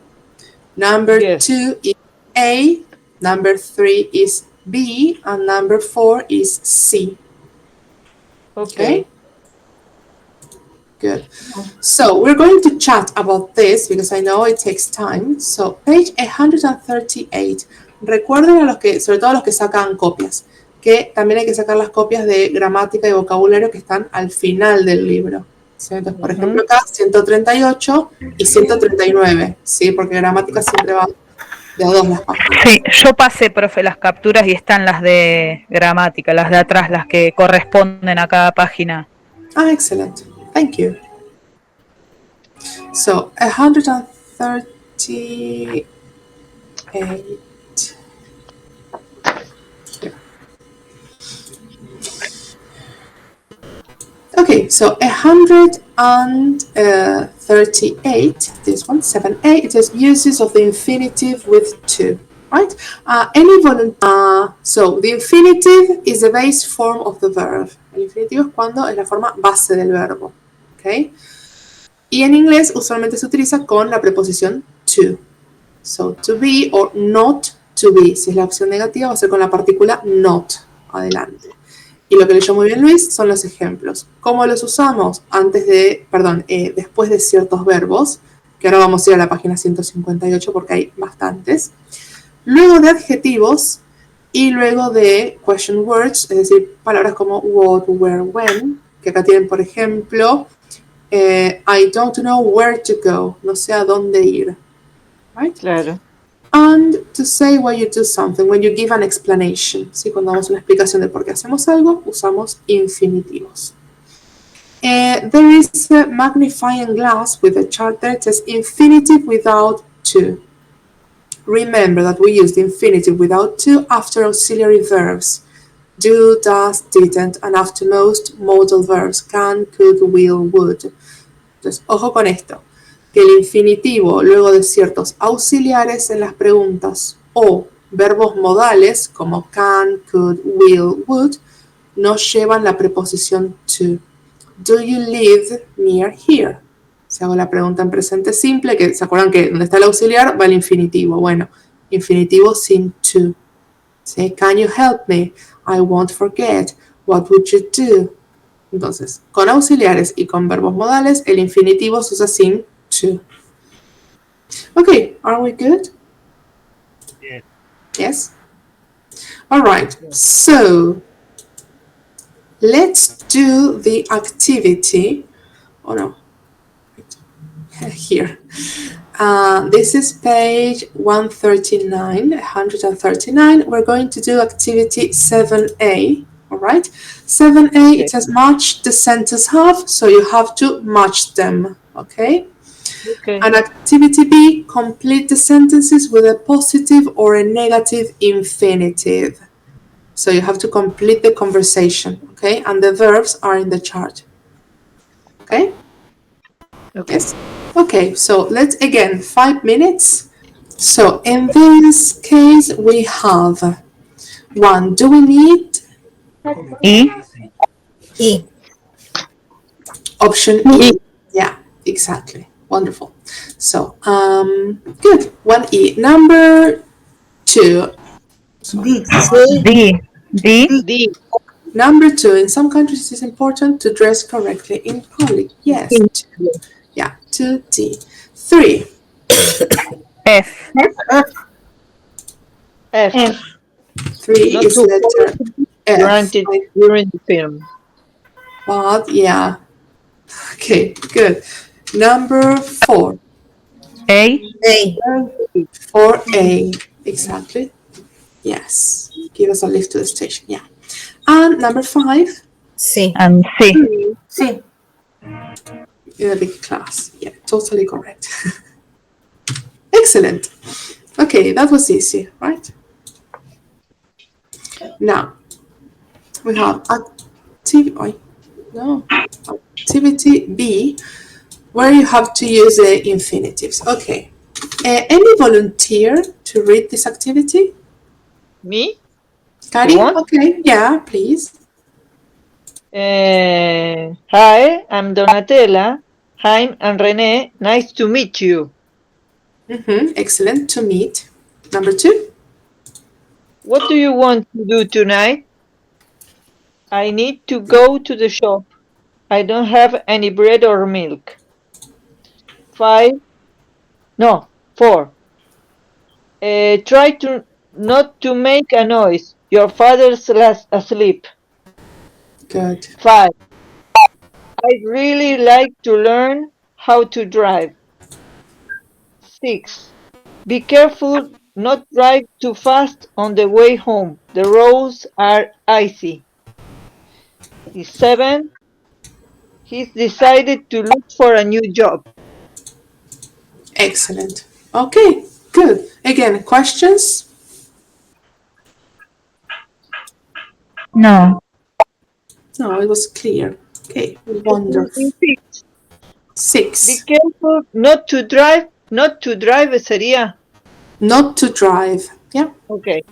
Number 2 is A. Number 3 is B. And number 4 is C. Okay? Good. So we're going to chat about this because I know it takes time. So page 138. Recuerden a los que, sobre todo a los que sacan copias, que también hay que sacar las copias de gramática y vocabulario que están al final del libro. ¿Sí? Entonces, por ejemplo, acá 138 y 139, ¿sí? Porque gramática siempre va de a 2 las páginas. Sí, yo pasé, profe, las capturas y están las de gramática, las de atrás, las que corresponden a cada página. Ah, excellent. Thank you. So, 138. Okay, so 138, this one, 7a, it says uses of the infinitive with to, right? So the infinitive is the base form of the verb. El infinitivo es cuando es la forma base del verbo, okay? Y en inglés usualmente se utiliza con la preposición to. So, to be or not to be. Si es la opción negativa, va a ser con la partícula not adelante. Y lo que leyó muy bien Luis son los ejemplos. ¿Cómo los usamos? Después de ciertos verbos, que ahora vamos a ir a la página 158 porque hay bastantes. Luego de adjetivos y luego de question words, es decir, palabras como what, where, when, que acá tienen, por ejemplo, I don't know where to go, no sé a dónde ir. Right? Claro. and to say why you do something, when you give an explanation. ¿Sí? Cuando damos una explicación de por qué hacemos algo, usamos infinitivos. There is a magnifying glass with a chart there. It says infinitive without to. Remember that we use the infinitive without to after auxiliary verbs. Do, does, didn't, and after most modal verbs. Can, could, will, would. Entonces, ojo con esto. Que el infinitivo luego de ciertos auxiliares en las preguntas o verbos modales como can, could, will, would no llevan la preposición to. Do you live near here? Si hago la pregunta en presente simple, que se acuerdan que donde está el auxiliar va el infinitivo. Bueno, infinitivo sin to. ¿Sí? Can you help me? I won't forget. What would you do? Entonces, con auxiliares y con verbos modales, el infinitivo se usa sin to. Okay, are we good? Yes. Yes? All right, so let's do the activity. Oh no, here. This is page 139. We're going to do activity 7a. All right, 7a, it says match the sentence half, so you have to match them. Okay. And activity B, complete the sentences with a positive or a negative infinitive. So you have to complete the conversation, okay? And the verbs are in the chart. Okay? Yes? Okay, so let's again, 5 minutes. So in this case, we have one. Do we need? E. E. Option E. Yeah, exactly. Wonderful. So, good. 1E. Number 2. D. D. Number 2. In some countries, it's important to dress correctly in public. Yes. Yeah. 2D. 3. F. F. 3 Not is to letter F. granted during the film. But yeah. Okay. Good. Number 4. A. 4A. Exactly. Yes. Give us a lift to the station. Yeah. And number 5. C. And C. C. In a big class. Yeah, totally correct. Excellent. Okay, that was easy, right? Now, we have activity B, where you have to use the infinitives. Okay. Any volunteer to read this activity? Me? Kari? Okay, yeah, please. Hi, I'm Donatella. Hi, I'm Renee. Nice to meet you. Excellent, to meet. Number 2. What do you want to do tonight? I need to go to the shop. I don't have any bread or milk. 4. Try to not to make a noise. Your father's asleep. Good. 5. I'd really like to learn how to drive. 6. Be careful not drive too fast on the way home. The roads are icy. 7. He's decided to look for a new job. Excellent. Okay, good. Again, questions? No. No, it was clear. Okay, wonderful. 6. Be careful not to drive. Not to drive sería. Not to drive. Yeah. Okay.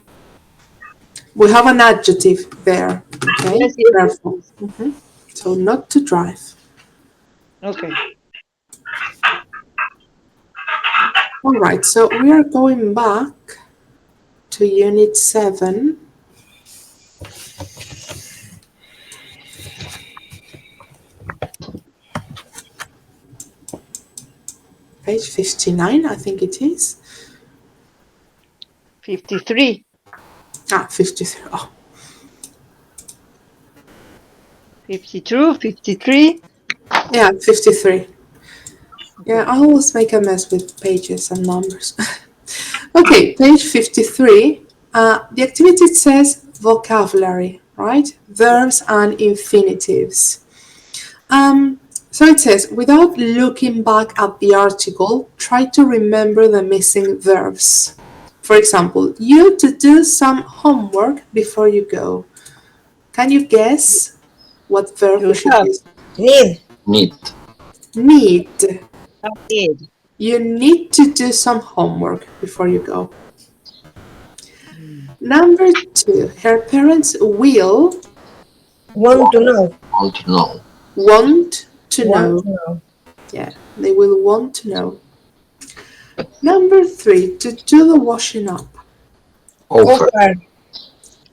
We have an adjective there. Okay. Yes, yes. Careful. So not to drive. Okay. All right. So we are going back to Unit 7. Page 59, I think it is. 53. 53. Oh. 52, 53. Yeah, 53. Yeah, I always make a mess with pages and numbers. Okay, page 53. The activity says vocabulary, right? Verbs and infinitives. So it says, without looking back at the article, try to remember the missing verbs. For example, you to do some homework before you go. Can you guess what verb we should use? Need. Need. Need. Need. You need to do some homework before you go. Number 2, her parents will Want to know. Want to know. Want to know. Want to know. Yeah, they will want to know. Number 3, to do the washing up. Offer.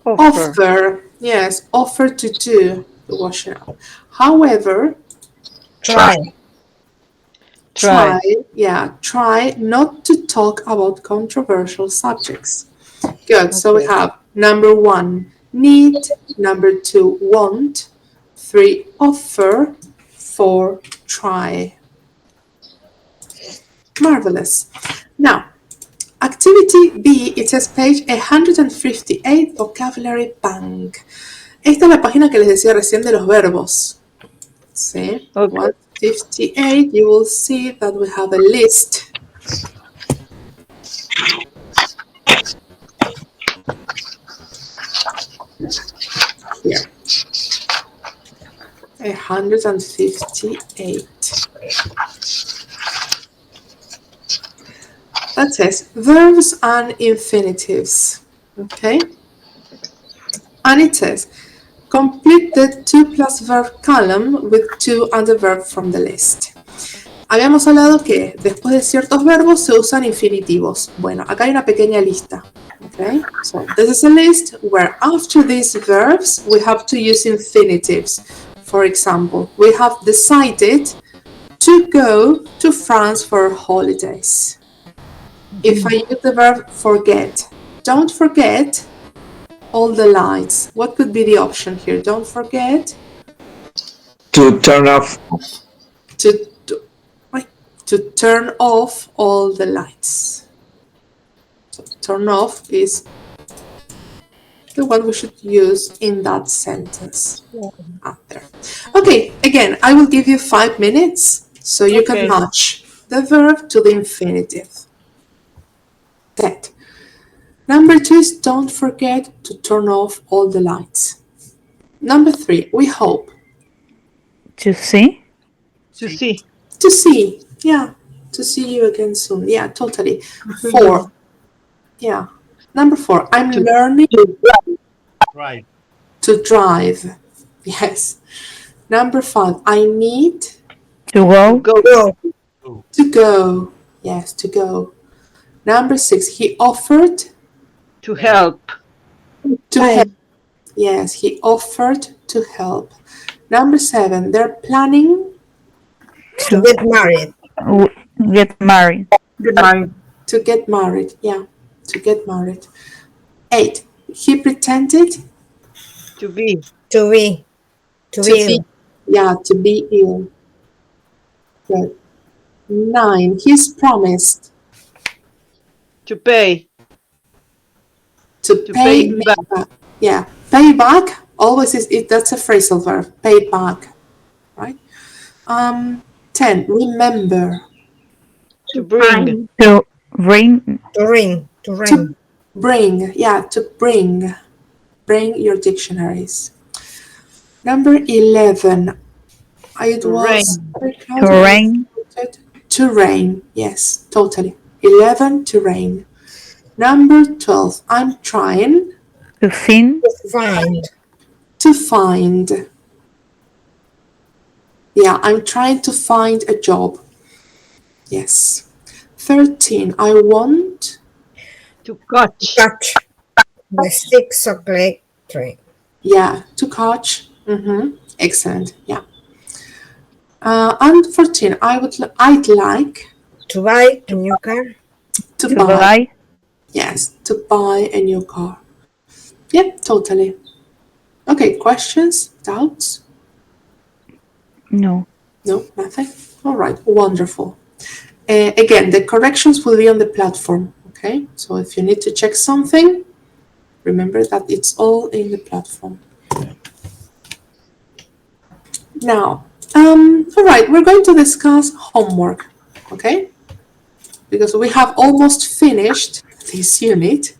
Offer. Yes, offer to do the washing up. However, Try. try not to talk about controversial subjects. Good. So we have number 1, need. Number 2, want. 3, offer. 4, try. Marvelous. Now, activity B, it says page 158, vocabulary bank. Esta es la página que les decía recién de los verbos. ¿Sí? 158, you will see that we have a list. Here. 158. That says verbs and infinitives. Okay? And it says complete the 2 plus verb column with 2 other verbs from the list. Habíamos hablado que después de ciertos verbos se usan infinitivos. Bueno, acá hay una pequeña lista. Okay? So this is a list where after these verbs we have to use infinitives. For example, we have decided to go to France for holidays. If I use the verb forget, don't forget all the lights. What could be the option here? Don't forget. To turn off. To turn off all the lights. So turn off is the one we should use in that sentence out there. Okay, again, I will give you 5 minutes so you can match the verb to the infinitive. That. Number 2 is don't forget to turn off all the lights. Number 3, we hope. To see? To see. To see, yeah. To see you again soon. Yeah, totally. 4, yeah. Number 4, I'm learning Right. to drive. Yes. Number 5, I need To go? to go. Yes, to go. Number 6, he offered to help. To help. Yes, he offered to help. Number 7, they're planning to get married. Get married. To get married, yeah, to get married. 8, he pretended To be. To be ill. Yeah, to be ill. Good. 9, he's promised To pay. to pay me back. back. Yeah, pay back always is it. That's a phrasal verb. Pay back, right? 10, remember. To bring. To bring. To ring. To ring. To bring, yeah, to bring. Bring your dictionaries. Number 11. It To was To rain. To rain, yes, totally. 11, to rain. Number 12, I'm trying To find. to find. Yeah, I'm trying to find a job. Yes. 13, I want to catch. The 6 o'clock train. Yeah, to catch. Excellent. Yeah. And 14, I'd like to buy a new car. To buy. Yes, to buy a new car. Yep, totally. Okay, questions, doubts? No. No, nothing. All right, wonderful. Again, the corrections will be on the platform. Okay, so if you need to check something, remember that it's all in the platform. Now, all right, we're going to discuss homework, okay? Because we have almost finished this unit.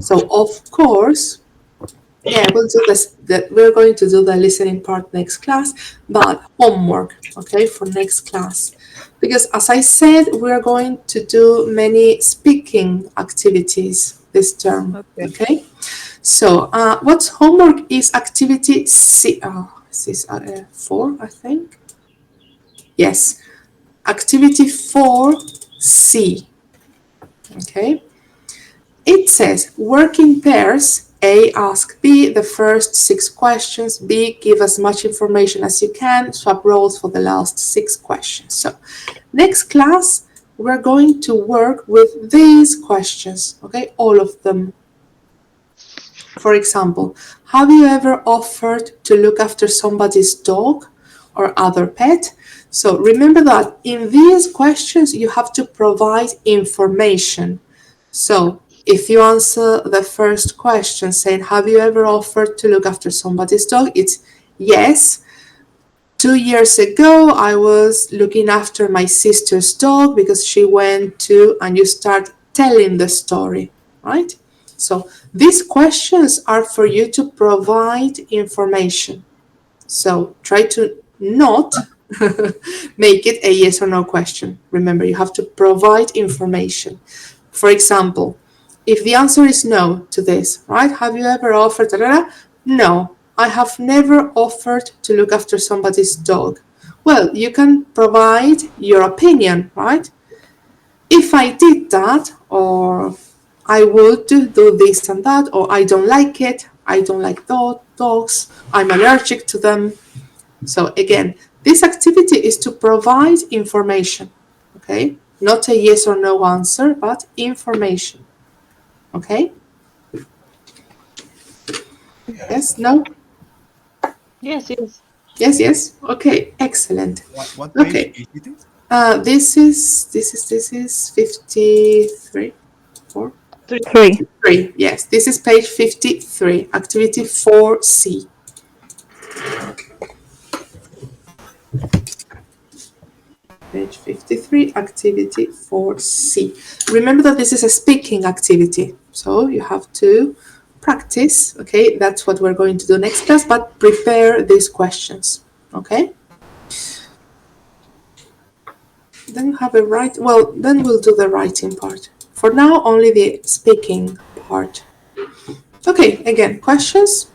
So of course, yeah, we'll do this. We're going to do the listening part next class, but homework, okay, for next class. Because as I said, we're going to do many speaking activities this term, okay? So what's homework is activity C, this is 4, I think. Yes, activity 4C, okay? It says, work in pairs. A, ask B the first 6 questions. B, give as much information as you can. Swap roles for the last 6 questions. So, next class, we're going to work with these questions, okay? All of them. For example, have you ever offered to look after somebody's dog or other pet? So, remember that in these questions, you have to provide information. So, if you answer the first question saying, have you ever offered to look after somebody's dog? It's yes. 2 years ago, I was looking after my sister's dog because she went to, and you start telling the story, right? So these questions are for you to provide information. So try to not make it a yes or no question. Remember, you have to provide information. For example, if the answer is no to this, right? Have you ever offered? No, I have never offered to look after somebody's dog. Well, you can provide your opinion, right? If I did that, or I would do this and that, or I don't like it, I don't like dogs, I'm allergic to them. So again, this activity is to provide information, okay? Not a yes or no answer, but information. Okay? Yes, no? Yes, yes. Yes, yes. Okay, excellent. What page Okay. is it? This is 53. 4? 3. 3. Yes, this is page 53, activity 4C. Page 53, activity 4C. Remember that this is a speaking activity, so you have to practice, okay? That's what we're going to do next class, but prepare these questions, okay? Then you have a write, well, then we'll do the writing part. For now, only the speaking part. Okay, again, questions?